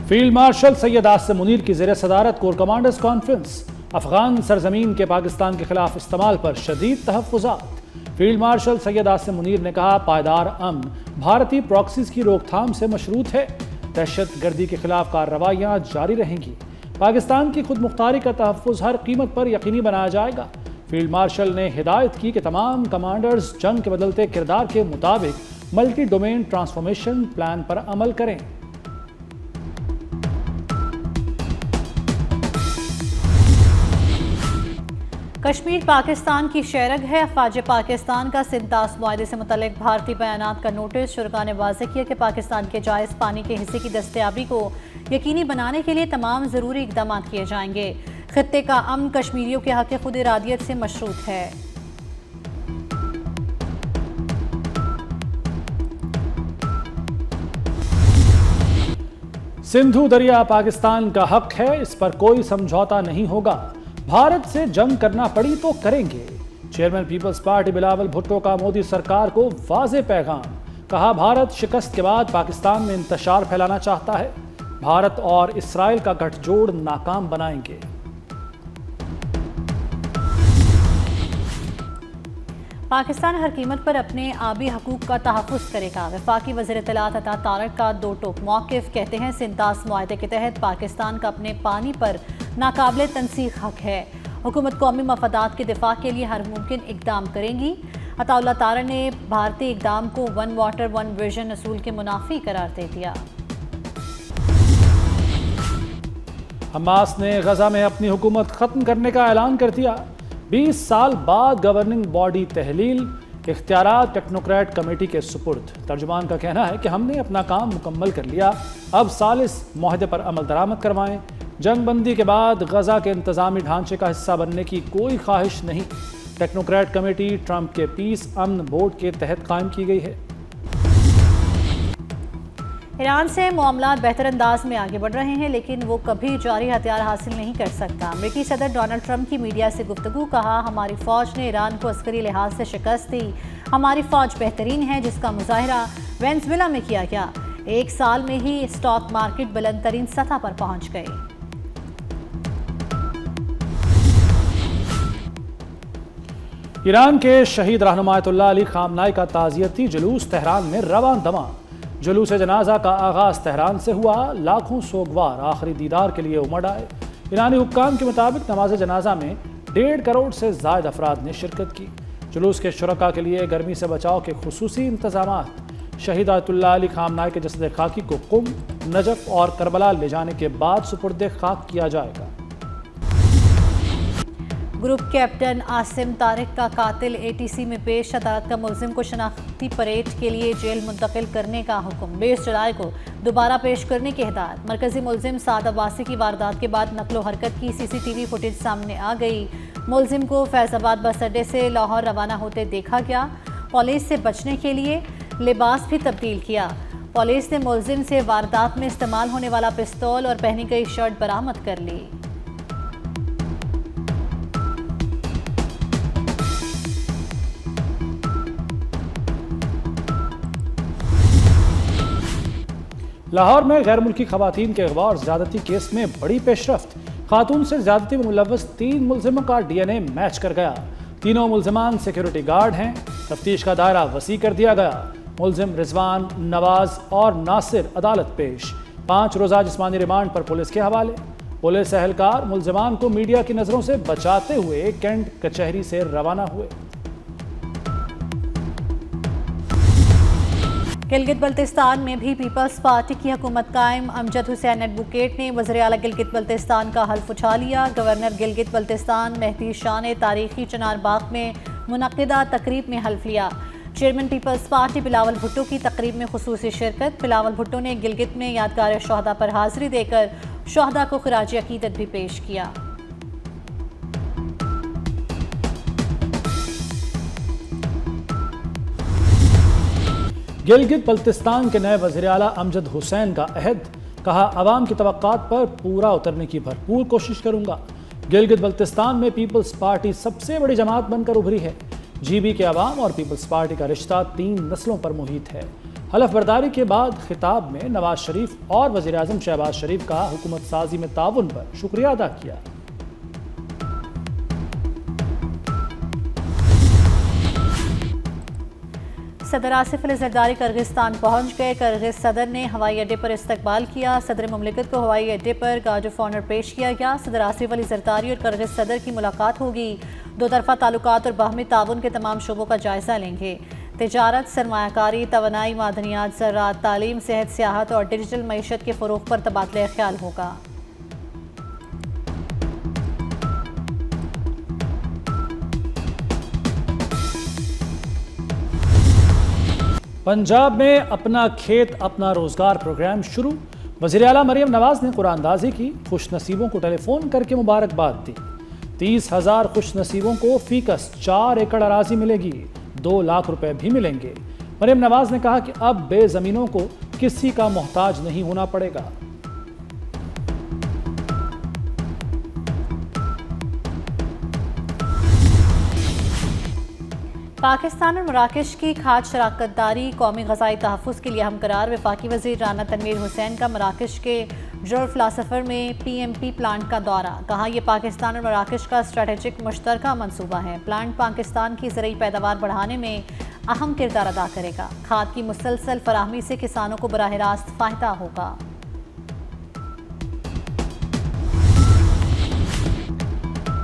Field marshal Syed Asim Munir की ज़ेर सदारत कोर कमांडर्स कॉन्फ्रेंस। अफगान सरजमीन के पाकिस्तान के खिलाफ इस्तेमाल पर शदीद तहफ़्फ़ुज़ात। फील्ड मार्शल सैयद आसिम मुनीर ने कहा, पायदार अमन भारतीय प्रॉक्सीज की रोकथाम से मशरूत है। दहशत गर्दी के खिलाफ कार्रवाइयाँ जारी रहेंगी। पाकिस्तान की खुद मुख्तारी का तहफ़्फ़ुज़ हर कीमत पर यकीनी बनाया जाएगा। फील्ड मार्शल ने हिदायत की कि तमाम कमांडर्स जंग के बदलते किरदार के मुताबिक मल्टी डोमेन ट्रांसफॉर्मेशन प्लान पर अमल करें। कश्मीर पाकिस्तान की शेरग है। अफवाज पाकिस्तान का सिंतास मुआहदे से मुतल्लिक भारतीय बयानात का नोटिस। शुरा ने वाज़ेह किया कि पाकिस्तान के जायज़ पानी के हिस्से की दस्तयाबी को यकीनी बनाने के लिए तमाम ज़रूरी इक़दाम किए जाएंगे। खित्ते का अमन कश्मीरियों के हक़ खुद इरादियत से मशरूत है। सिंधु दरिया पाकिस्तान का हक है, इस पर कोई समझौता नहीं होगा। भारत से जंग करना पड़ी तो करेंगे। Chairman Peoples Party Bilawal Bhutto का मोदी सरकार को वाज़ेह पैगाम। कहा, भारत शिकस्त के बाद पाकिस्तान में इंतशार फैलाना चाहता है। भारत और इसराइल का गठजोड़ नाकाम बनाएंगे। पाकिस्तान हर कीमत पर अपने आबी हकूक का तहफ़्फ़ुज़ करेगा। वफाकी वज़ीर इत्तलात अता तारक का दो टोक मौक़िफ़। कहते हैं, सिंतास मुआहदे के तहत पाकिस्तान का अपने पानी पर नाकाबिले तनसीख हक है। हुकूमत कौमी मफादात के दिफा के लिए हर मुमकिन इक़दाम करेंगी। अताउल्लाह तारा ने भारतीय इक़दाम को वन वाटर वन विजन असूल के मुनाफी करार दे दिया। हमास ने गजा में अपनी हुकूमत ख़त्म करने का ऐलान कर दिया। 20 साल बाद गवर्निंग बॉडी तहलील, इख्तियारात टेक्नोक्रेट कमेटी के सुपुर्द। तर्जुमान का कहना है कि हमने अपना काम मुकम्मल कर लिया, अब सालिस मुआहदे पर अमल दरामद करवाएं। जंग बंदी के बाद गजा के इंतजामी ढांचे का हिस्सा बनने की कोई ख्वाहिश नहीं। टेक्नोक्रेट कमेटी ट्रंप के पीस अमन बोर्ड के तहत कायम की गई है। ईरान से मामलात बेहतर अंदाज में आगे बढ़ रहे हैं, लेकिन वो कभी जारी हथियार हासिल नहीं कर सकता। अमेरिकी सदर डोनाल्ड ट्रंप की मीडिया से गुफ्तगू। कहा, हमारी फौज ने ईरान को अस्करी लिहाज से शिकस्त दी। हमारी फौज बेहतरीन है, जिसका मुजाहरा वेनेज़ुएला में किया गया। 1 साल में ही स्टॉक मार्केट बुलंद तरीन सतह पर पहुंच गए। ईरान के शहीद रहनुमा अयतुल्लाह अली खामनाई का ताज़ियती जुलूस तेहरान में रवां दवा। जुलूस जनाजा का आगाज़ तेहरान से हुआ। लाखों सोगवार आखिरी दीदार के लिए उमड़ आए। ईरानी हुक्काम के मुताबिक नमाज जनाजा में 1.5 करोड़ से ज़ायद अफराद ने शिरकत की। जुलूस के शुरका के लिए गर्मी से बचाव के खुसूसी इंतजामात। शहीद अयतुल्लाह अली खामनाई के जसद खाकी को कुम, नजफ और करबला ले जाने के बाद सुपुर्द खाक किया जाएगा। ग्रुप कैप्टन आसिम तारिक का कातिल ATC में पेश। अदालत का मुल्जिम को शनाख्ती परेड के लिए जेल मुंतकिल करने का हुक्म। 20 जुलाई को दोबारा पेश करने की हिदायत। मरकजी मुल्जिम साद अब्बासी की वारदात के बाद नकलो हरकत की CCTV फुटेज सामने आ गई। मुल्जिम को फैज़ाबाद बस अड्डे से लाहौर रवाना होते देखा गया। पुलिस से बचने के लिए लिबास भी तब्दील किया। पुलिस ने मुल्जिम से वारदात में इस्तेमाल होने वाला पिस्तौल और पहनी गई शर्ट बरामद कर ली। लाहौर में गैर मुल्की खवातीन के अगवा और ज़्यादती केस में बड़ी पेशरफ्त। खातून से ज़्यादती में मुलव्वस 3 मुल्जिमों का DNA मैच कर गया। तीनों मुल्जिमान सिक्योरिटी गार्ड हैं। तफ्तीश का दायरा वसी कर दिया गया। मुल्जिम रिजवान, नवाज और नासिर अदालत पेश। 5 रोज़ा जिस्मानी रिमांड पर पुलिस के हवाले। पुलिस एहलकार मुल्जिमान को मीडिया की नज़रों से बचाते हुए कैंट कचहरी से रवाना हुए। गिलगित बल्तिस्तान में भी पीपल्स पार्टी की हुकूमत कायम। अमजद हुसैन एडवोकेट ने वज़ीर आला गिलगित बल्तिस्तान का हल्फ उठा लिया। गवर्नर गिलगित बल्तिस्तान मेहदी शाह ने तारीखी चिनार बाग में मुनक़िदा तकरीब में हल्फ लिया। Chairman Peoples Party Bilawal Bhutto की तकरीब में खुसूसी शिरकत। बिलावल भुट्टो ने गिलगित में यादगार शहदा पर हाजिरी देकर शहदा को खिराज अकीदत भी पेश किया। गिलगित बल्तिस्तान के नए वज़ीर आला अमजद हुसैन का अहद। कहा, अवाम की तवक्कात पर पूरा उतरने की भरपूर कोशिश करूंगा। गिलगित बल्तिस्तान में पीपल्स पार्टी सबसे बड़ी जमात बनकर उभरी है। GB के अवाम और पीपल्स पार्टी का रिश्ता 3 नस्लों पर मुहित है। हलफ बर्दारी के बाद खिताब में नवाज शरीफ और वज़ीर आज़म शहबाज शरीफ का हुकूमत साजी में ताउन पर शुक्रिया अदा किया। सदर आसिफ अली जरदारी किर्गिस्तान पहुंच गए। किर्गिज सदर ने हवाई अड्डे पर इस्तकबाल किया। सदर मुमलिकत को हवाई अड्डे पर गार्ड ऑफ ऑनर पेश किया गया। सदर आसिफ अली जरदारी और किर्गिज सदर की मुलाकात होगी। दो तरफा ताल्लुकात और बाहमी ताउन के तमाम शोबों का जायजा लेंगे। तिजारत, सरमायाकारी, तवानाई, मादनियात, ज़राअत, तालीम, सेहत, सियाहत और डिजिटल मईशत के फ़रोग़ पर तबादला ख्याल होगा। पंजाब में अपना खेत अपना रोजगार प्रोग्राम शुरू। वज़ीर आला मरियम नवाज ने कुरानदाजी की। खुश नसीबों को टेलीफोन करके मुबारकबाद दी। 30,000 खुश नसीबों को फीकस 4 एकड़ अराजी मिलेगी। 2 लाख रुपए भी मिलेंगे। मरियम नवाज ने कहा कि अब बेजमीनों को किसी का मोहताज नहीं होना पड़ेगा। पाकिस्तान और मराकश की खाद शराकतदारी कौमी ग़ज़ाई तहफ़्फ़ुज़ के लिए अहम करार। वफाकी वज़ीर राना तनवीर हुसैन का मराकश के जोर फिलासफर में PMP प्लांट का दौरा। कहा यह पाकिस्तान और मराकश का स्ट्रेटेजिक मुश्तरका मनसूबा है। प्लांट पाकिस्तान की ज़रूरी पैदावार बढ़ाने में अहम किरदार अदा करेगा। खाद की मुसलसल फराहमी से किसानों को बराह रास्त फ़ायदा होगा।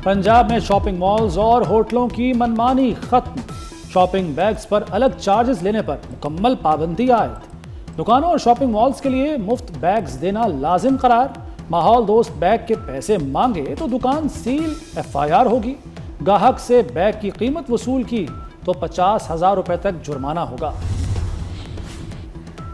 पंजाब में शॉपिंग मॉल्स और होटलों की मनमानी खत्म। शॉपिंग बैग्स पर अलग चार्जेस लेने पर मुकम्मल पाबंदी आयद। दुकानों और शॉपिंग मॉल्स के लिए मुफ्त बैग्स देना लाजिम करार। माहौल दोस्त बैग के पैसे मांगे तो दुकान सील, FIR होगी। गाहक से बैग की कीमत वसूल की तो 50,000 रुपए तक जुर्माना होगा।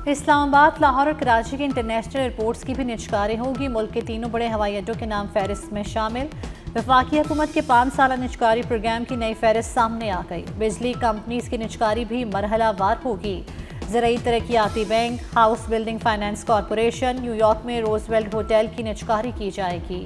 इस्लामाबाद, लाहौर और कराची के इंटरनेशनल एयरपोर्ट्स की भी निजकारी होगी। मुल्क के तीनों बड़े हवाई अड्डों के नाम फहरिस्त में शामिल। वफाकी हुकूमत के 5 साला निजकारी प्रोग्राम की नई फहरिस्त सामने आ गई। बिजली कंपनीज की निजकारी भी मरहलावार होगी। ज़राई तरक्याती bank, house building finance corporation, New York में रोजवेल्ट होटल की निजकारी की जाएगी।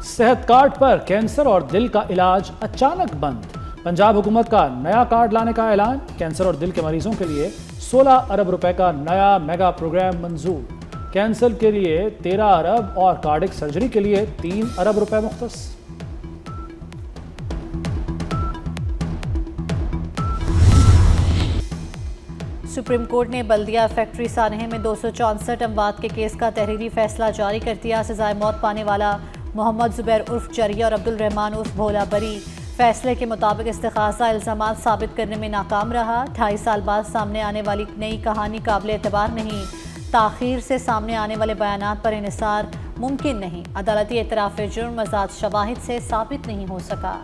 सेहत कार्ड पर कैंसर और दिल का इलाज अचानक बंद। पंजाब हुकूमत का नया कार्ड लाने का ऐलान। कैंसर और दिल के मरीजों के लिए 16 अरब रुपए का नया मेगा प्रोग्राम मंजूर। कैंसर के लिए 13 अरब और कार्डिक सर्जरी के लिए 3 अरब रुपए मुख्तस। सुप्रीम कोर्ट ने बल्दिया फैक्ट्री सानहे में 264 अमवात के केस का तहरीरी फैसला जारी कर दिया। सजाए मौत पाने वाला मोहम्मद जुबैर उर्फ जरिया और अब्दुल रहमान उर्फ भोला बरी। फैसले के मुताबिक इस्तिग़ासा इल्ज़ामात साबित करने में नाकाम रहा। 2.5 साल बाद सामने आने वाली नई कहानी काबिल एतबार नहीं। ताख़ीर से सामने आने वाले बयानात पर इन्हिसार मुमकिन नहीं। अदालती एतराफ़ जुर्म मज़ाद शवाहिद से साबित नहीं हो सका।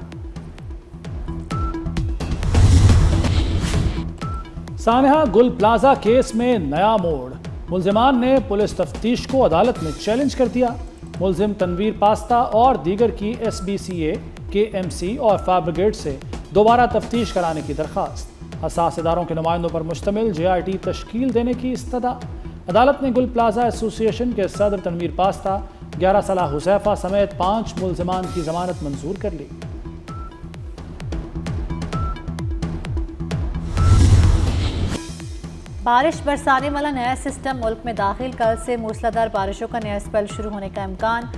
सानहा गुल प्लाजा केस में नया मोड़। मुल्ज़िमान ने पुलिस तफ्तीश को अदालत में चैलेंज कर दिया। मुल्ज़िम तनवीर पास्ता और दीगर की SBCA, KMC और फायर ब्रिगेड से दोबारा तफ्तीश कराने की दरख्वास्त। हसास इदारों के नुमाइंदों पर मुश्तमिल JIT तश्कील देने की इस्तदा। अदालत ने गुल प्लाजा एसोसिएशन के सदर तनवीर पास्ता, 11 साला हुज़ैफा समेत 5 मुल्ज़िमान की जमानत मंजूर कर ली। बारिश बरसाने वाला नया सिस्टम मुल्क में दाखिल। कल से मूसलाधार बारिशों का नया स्पेल शुरू होने का इम्कान।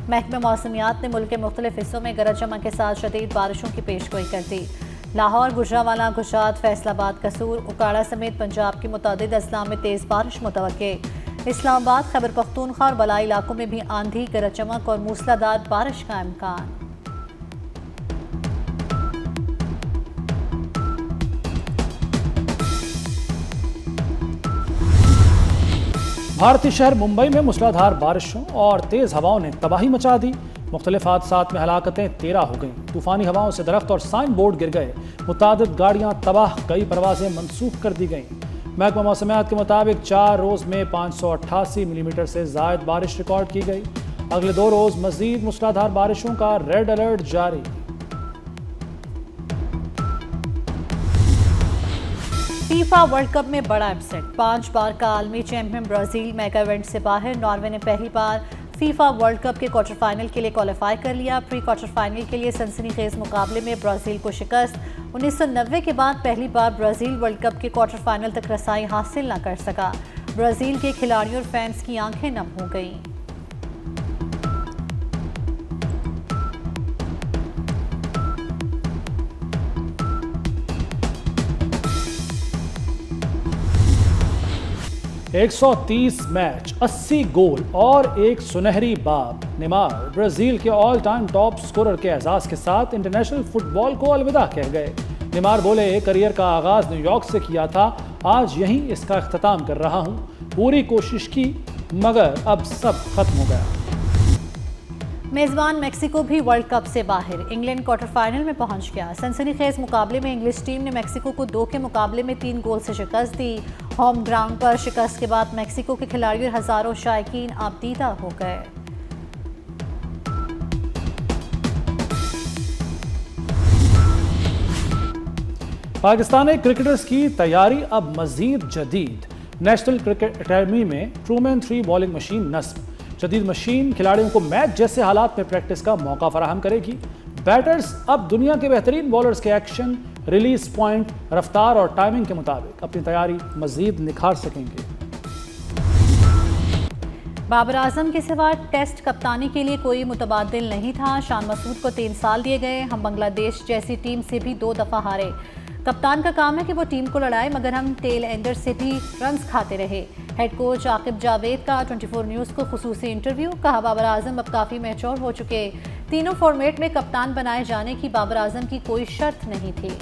महकमे मौसमियात ने मुल्क के मुख्तलिफ हिस्सों में गरज चमक के साथ शदीद बारिशों की पेशगोई कर दी। लाहौर, गुजरांवाला, गुजरात, फैसलाबाद, कसूर, उकाड़ा समेत पंजाब के मुतअद्दिद अजला में तेज़ बारिश मुतवक्के। इस्लामाबाद, खैबर पख्तूनख्वा और बलाई इलाकों में भी आंधी, गरज चमक और मूसलाधार बारिश का इम्कान। भारतीय शहर मुंबई में मूसलाधार बारिशों और तेज़ हवाओं ने तबाही मचा दी। मुख्तलिफ हादसात में हलाकतें 13 हो गईं। तूफ़ानी हवाओं से दरख्त और साइन बोर्ड गिर गए। मुतादिद गाड़ियाँ तबाह, कई परवाजें मनसूख कर दी गईं। महकमा मौसमियात के मुताबिक 4 रोज़ में 588 मिलीमीटर से ज़ायद बारिश रिकॉर्ड की गई। अगले 2 रोज़ मज़ीद मूसलाधार बारिशों का रेड अलर्ट जारी। फीफा वर्ल्ड कप में बड़ा अपसेट। 5 बार का आलमी चैंपियन ब्राज़ील मेगा इवेंट से बाहर। नॉर्वे ने पहली बार फीफा वर्ल्ड कप के क्वार्टर फाइनल के लिए क्वालिफाई कर लिया। प्री क्वार्टर फाइनल के लिए सनसनीखेज मुकाबले में ब्राज़ील को शिकस्त। 1990 के बाद पहली बार ब्राज़ील वर्ल्ड कप के क्वार्टर फाइनल तक रसाई हासिल न कर सका। ब्राज़ील के खिलाड़ियों और फैंस की आंखें नम हो गईं। एक 130 मैच, 80 गोल और एक सुनहरी बाब। नेमार ब्राजील के ऑल टाइम टॉप स्कोरर के एजाज के साथ इंटरनेशनल फुटबॉल को अलविदा कह गए। नेमार बोले, करियर का आगाज न्यूयॉर्क से किया था, आज यहीं इसका इख्तिताम कर रहा हूं। पूरी कोशिश की मगर अब सब खत्म हो गया। मेजबान मेक्सिको भी वर्ल्ड कप से बाहर। इंग्लैंड क्वार्टर फाइनल में पहुंच गया। सनसनीखेज मुकाबले में इंग्लिश टीम ने मेक्सिको को 2 के मुकाबले में 3 गोल से शिकस्त दी। होम ग्राउंड पर शिकस्त के बाद मेक्सिको के खिलाड़ी और हजारों शायकीन आबदीदा हो गए। पाकिस्तानी क्रिकेटर्स की तैयारी अब मजीद जदीद। नेशनल क्रिकेट अकेडमी में ट्रूमैन 3 बॉलिंग मशीन नस्ब। जदीद मशीन खिलाड़ियों को मैच जैसे हालात में प्रैक्टिस का मौका फराहम करेगी। बैटर्स अब दुनिया के बेहतरीन बॉलर्स के एक्शन, रिलीज पॉइंट, रफ्तार और टाइमिंग के मुताबिक अपनी तैयारी मजीद निखार सकेंगे। बाबर आजम के सिवा टेस्ट कप्तानी के लिए कोई मुतबादिल नहीं था। शान मसूद को 3 साल दिए गए। हम बांग्लादेश जैसी टीम से भी 2 दफ़ा हारे। कप्तान का काम है कि वो टीम को लड़ाए, मगर हम टेल एंडर से भी रन्स खाते रहे। हेड कोच आकिब जावेद का 24 न्यूज़ को खुसूसी इंटरव्यू। कहा, बाबर आजम अब काफ़ी मैच्योर हो चुके। तीनों फॉर्मेट में कप्तान बनाए जाने की बाबर आजम की कोई शर्त नहीं थी।